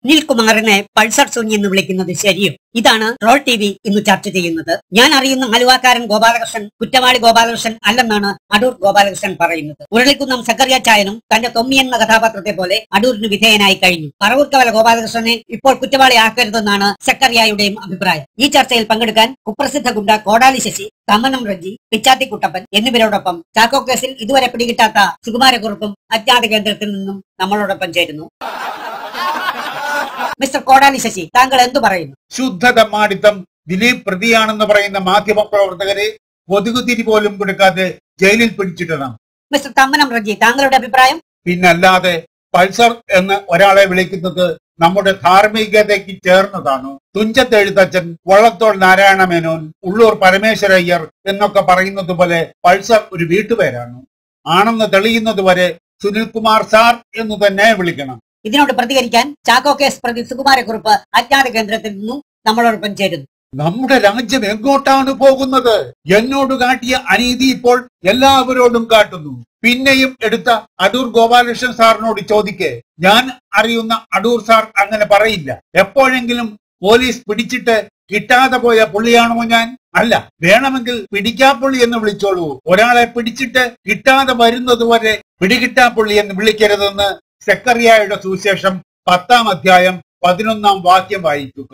സുനിൽകുമാറിനെ Pulsar Suni എന്ന് വിളിക്കുന്നത് ശരിയോ? ഇതാണ് റോൾ TV ഇന്ന് ചർച്ച ചെയ്യുന്നത്. ഞാൻ അറിയുന്ന ആലുവാക്കാരൻ ഗോപാലകൃഷ്ണൻ കുറ്റവാളി ഗോപാലകൃഷ്ണൻ അല്ലെന്നാണ് അടൂർ ഗോപാലകൃഷ്ണൻ പറയുന്നത്. ഉരുളിക്കുന്നം സക്കറിയ ചായനും തന്റെ തൊമ്മി എന്ന കഥാപാത്രത്തെ പോലെ അടൂരിന് വിധേയനായി കഴിഞ്ഞു. പറവൂർക്കവല ഗോപാലകൃഷ്ണനെ ഇപ്പോൾ കുറ്റവാളിയാക്കരുതെന്നാണ് സക്കറിയയുടെയും അഭിപ്രായം. ഈ ചർച്ചയിൽ പങ്കെടുക്കാൻ കുപ്രസിദ്ധ ഗുണ്ട കോടാലി ശശി, തമ്മനം റജ്ജി, പിച്ചാത്തി കുട്ടപ്പൻ എന്നിവരോടൊപ്പം ചാക്കോ കേസിൽ ഇതുവരെ പിടികിട്ടാത്ത സുകുമാരക്കുറുപ്പും അജ്ഞാത കേന്ദ്രത്തിൽ നിന്നും നമ്മളോടൊപ്പം ചേരുന്നു. മിസ്റ്റർ കോടാലി ശശി, താങ്കൾ എന്തു പറയുന്നു? ശുദ്ധ തമ്മാടിത്തം. ദിലീപ് പ്രതിയാണെന്ന് പറയുന്ന മാധ്യമ പ്രവർത്തകരെ കൊതുകുതിരി പോലും കൊടുക്കാതെ ജയിലിൽ പിടിച്ചിട്ടതാണ്. മിസ്റ്റർ തമ്മനം റജ്ജി, താങ്കളുടെ അഭിപ്രായം? പിന്നല്ലാതെ പൾസർ എന്ന് ഒരാളെ വിളിക്കുന്നത് നമ്മുടെ ധാർമ്മികതയ്ക്ക് ചേർന്നതാണ്. തുഞ്ചത്ത് എഴുത്തച്ഛൻ, വള്ളത്തോൾ നാരായണ മേനോൻ, ഉള്ളൂർ പരമേശ്വരയ്യർ എന്നൊക്കെ പറയുന്നത് പോലെ പൾസർ ഒരു വീട്ടുപേരാണ്. ആണെന്ന് തെളിയുന്നത് വരെ സുനിൽകുമാർ സാർ എന്ന് തന്നെ വിളിക്കണം. ഇതിനോട് പ്രതികരിക്കാൻ ചാക്കോ കേസ് പ്രതി സുകുമാരക്കുറുപ്പ് അജ്ഞാത കേന്ദ്രത്തിൽ നിന്നും നമ്മളോടൊപ്പം ചേരുന്നു. നമ്മുടെ രാജ്യം എങ്ങോട്ടാണ് പോകുന്നത്? എന്നോട് കാട്ടിയ അനീതി ഇപ്പോൾ എല്ലാവരോടും കാട്ടുന്നു. പിന്നെയും എടുത്ത അടൂർ ഗോപാലകൃഷ്ണൻ സാറിനോട് ചോദിക്കേ. ഞാൻ അറിയുന്ന അടൂർ സാർ അങ്ങനെ പറയില്ല. എപ്പോഴെങ്കിലും പോലീസ് പിടിച്ചിട്ട് കിട്ടാതെ പോയ പുള്ളിയാണോ ഞാൻ? അല്ല. വേണമെങ്കിൽ പിടിക്കാപ്പുള്ളി എന്ന് വിളിച്ചോളൂ. ഒരാളെ പിടിച്ചിട്ട് കിട്ടാതെ വരുന്നത് വരെ പിടികിട്ടാപ്പുള്ളി എന്ന് വിളിക്കരുതെന്ന് സെക്കറിയായുടെ സുവിശേഷം 10-ാം അധ്യായം 11-ാം വാക്യം വായിക്കുക.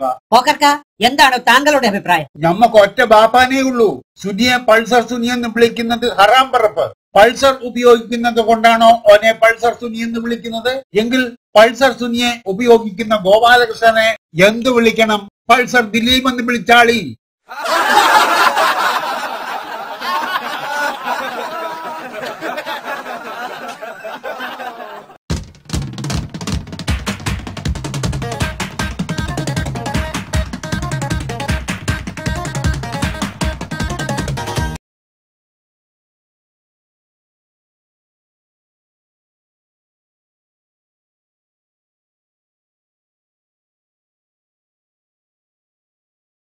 എന്താണ് താങ്കളുടെ അഭിപ്രായം? ഞമ്മക്ക് ഒറ്റ ബാപ്പാനേ ഉള്ളൂ. സുനിയെ പൾസർ സുനി എന്ന് വിളിക്കുന്നത് ഹറാം പറപ്പ്. പൾസർ ഉപയോഗിക്കുന്നത് കൊണ്ടാണോ ഓനെ പൾസർ സുനി എന്ന് വിളിക്കുന്നത്? എങ്കിൽ പൾസർ സുനിയെ ഉപയോഗിക്കുന്ന ഗോപാലകൃഷ്ണനെ എന്ത് വിളിക്കണം? പൾസർ ദിലീപ് എന്ന് വിളിച്ചാളി.